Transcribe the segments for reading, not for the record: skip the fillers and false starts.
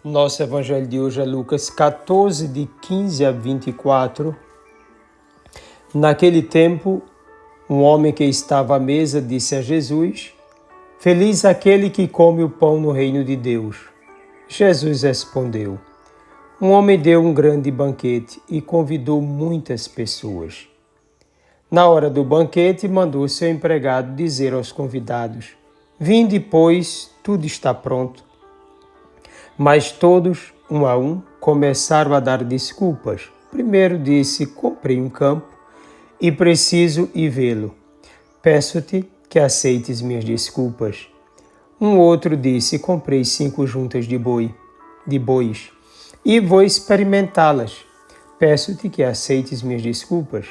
Nosso evangelho de hoje é Lucas 14, de 15 a 24. Naquele tempo, um homem que estava à mesa disse a Jesus: Feliz aquele que come o pão no reino de Deus. Jesus respondeu: Um homem deu um grande banquete e convidou muitas pessoas. Na hora do banquete, mandou seu empregado dizer aos convidados: Vinde, pois, tudo está pronto. Mas todos, um a um, começaram a dar desculpas. Primeiro disse: Comprei um campo e preciso ir vê-lo. Peço-te que aceites minhas desculpas. Um outro disse: Comprei 5 juntas de bois e vou experimentá-las. Peço-te que aceites minhas desculpas.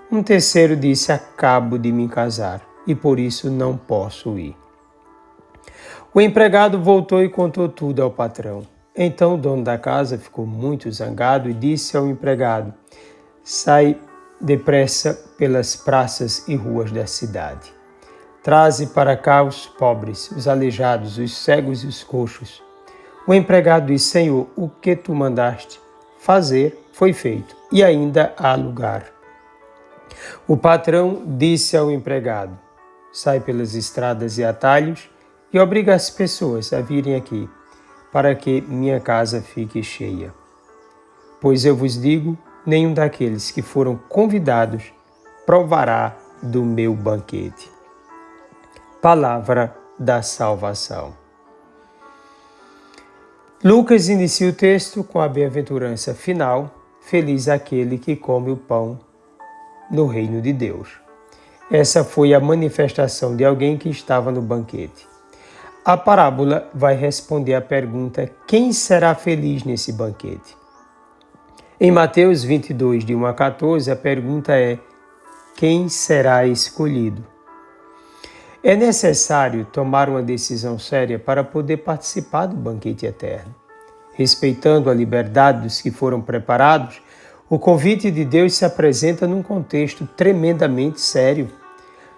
Um terceiro disse: Acabo de me casar e por isso não posso ir. O empregado voltou e contou tudo ao patrão. Então o dono da casa ficou muito zangado e disse ao empregado: Sai depressa pelas praças e ruas da cidade. Traze para cá os pobres, os aleijados, os cegos e os coxos. O empregado disse: Senhor, o que tu mandaste fazer foi feito, e ainda há lugar. O patrão disse ao empregado: Sai pelas estradas e atalhos e obriga as pessoas a virem aqui, para que minha casa fique cheia. Pois eu vos digo, nenhum daqueles que foram convidados provará do meu banquete. Palavra da salvação. Lucas inicia o texto com a bem-aventurança final: Feliz aquele que come o pão no reino de Deus. Essa foi a manifestação de alguém que estava no banquete. A parábola vai responder à pergunta: quem será feliz nesse banquete? Em Mateus 22, de 1 a 14, a pergunta é: quem será escolhido? É necessário tomar uma decisão séria para poder participar do banquete eterno. Respeitando a liberdade dos que foram preparados, o convite de Deus se apresenta num contexto tremendamente sério.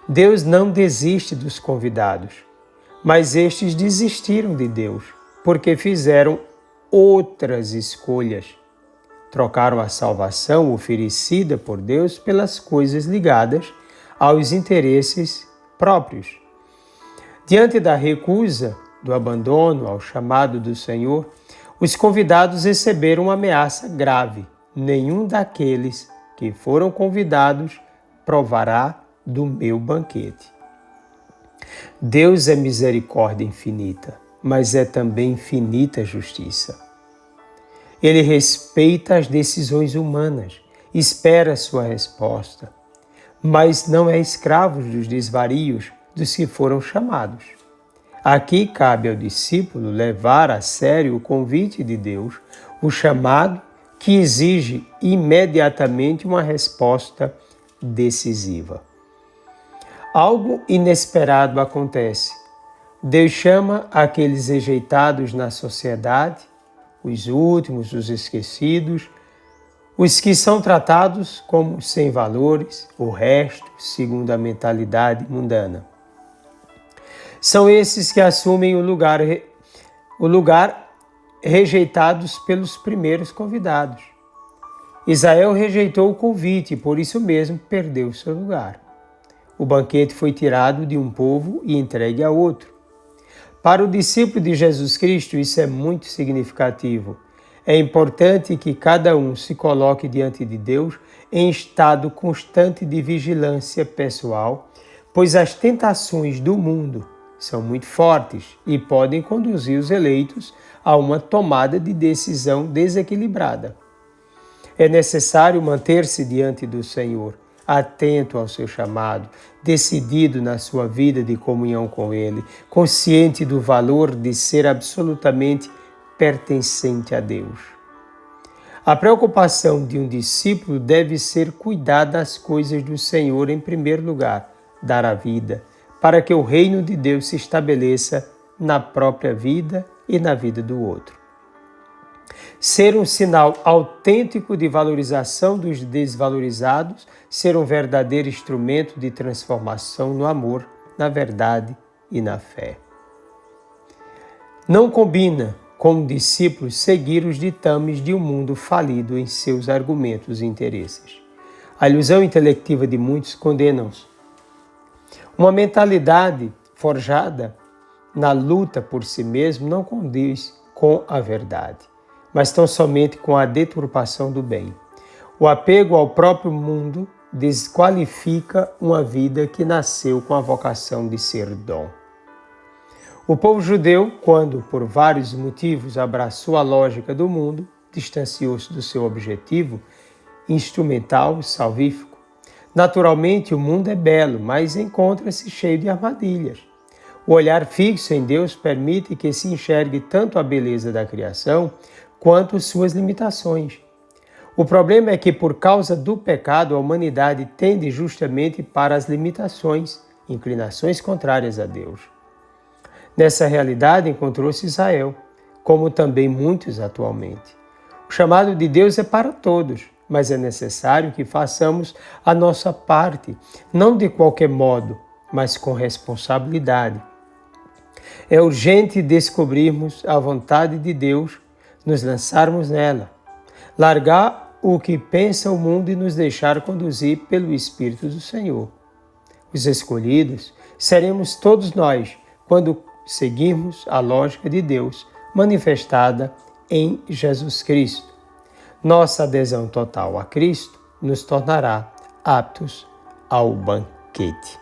Deus não desiste dos convidados, mas estes desistiram de Deus, porque fizeram outras escolhas. Trocaram a salvação oferecida por Deus pelas coisas ligadas aos interesses próprios. Diante da recusa, do abandono ao chamado do Senhor, os convidados receberam uma ameaça grave: nenhum daqueles que foram convidados provará do meu banquete. Deus é misericórdia infinita, mas é também infinita justiça. Ele respeita as decisões humanas, espera sua resposta, mas não é escravo dos desvarios dos que foram chamados. Aqui cabe ao discípulo levar a sério o convite de Deus, o chamado que exige imediatamente uma resposta decisiva. Algo inesperado acontece. Deus chama aqueles rejeitados na sociedade, os últimos, os esquecidos, os que são tratados como sem valores, o resto segundo a mentalidade mundana. São esses que assumem o lugar rejeitados pelos primeiros convidados. Israel rejeitou o convite e por isso mesmo perdeu seu lugar. O banquete foi tirado de um povo e entregue a outro. Para o discípulo de Jesus Cristo, isso é muito significativo. É importante que cada um se coloque diante de Deus em estado constante de vigilância pessoal, pois as tentações do mundo são muito fortes e podem conduzir os eleitos a uma tomada de decisão desequilibrada. É necessário manter-se diante do Senhor, atento ao seu chamado, decidido na sua vida de comunhão com Ele, consciente do valor de ser absolutamente pertencente a Deus. A preocupação de um discípulo deve ser cuidar das coisas do Senhor em primeiro lugar, dar a vida, para que o reino de Deus se estabeleça na própria vida e na vida do outro. Ser um sinal autêntico de valorização dos desvalorizados, ser um verdadeiro instrumento de transformação no amor, na verdade e na fé. Não combina como discípulos, seguir os ditames de um mundo falido em seus argumentos e interesses. A ilusão intelectiva de muitos condena-os. Uma mentalidade forjada na luta por si mesmo não condiz com a verdade, mas tão somente com a deturpação do bem. O apego ao próprio mundo desqualifica uma vida que nasceu com a vocação de ser dom. O povo judeu, quando por vários motivos abraçou a lógica do mundo, distanciou-se do seu objetivo instrumental e salvífico. Naturalmente, o mundo é belo, mas encontra-se cheio de armadilhas. O olhar fixo em Deus permite que se enxergue tanto a beleza da criação quanto suas limitações. O problema é que, por causa do pecado, a humanidade tende justamente para as limitações, inclinações contrárias a Deus. Nessa realidade encontrou-se Israel, como também muitos atualmente. O chamado de Deus é para todos, mas é necessário que façamos a nossa parte, não de qualquer modo, mas com responsabilidade. É urgente descobrirmos a vontade de Deus, nos lançarmos nela, largar o que pensa o mundo e nos deixar conduzir pelo Espírito do Senhor. Os escolhidos seremos todos nós, quando seguirmos a lógica de Deus manifestada em Jesus Cristo. Nossa adesão total a Cristo nos tornará aptos ao banquete.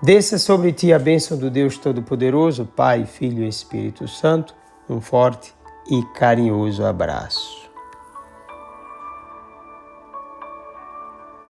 Desça sobre ti a bênção do Deus Todo-Poderoso, Pai, Filho e Espírito Santo. Um forte e carinhoso abraço.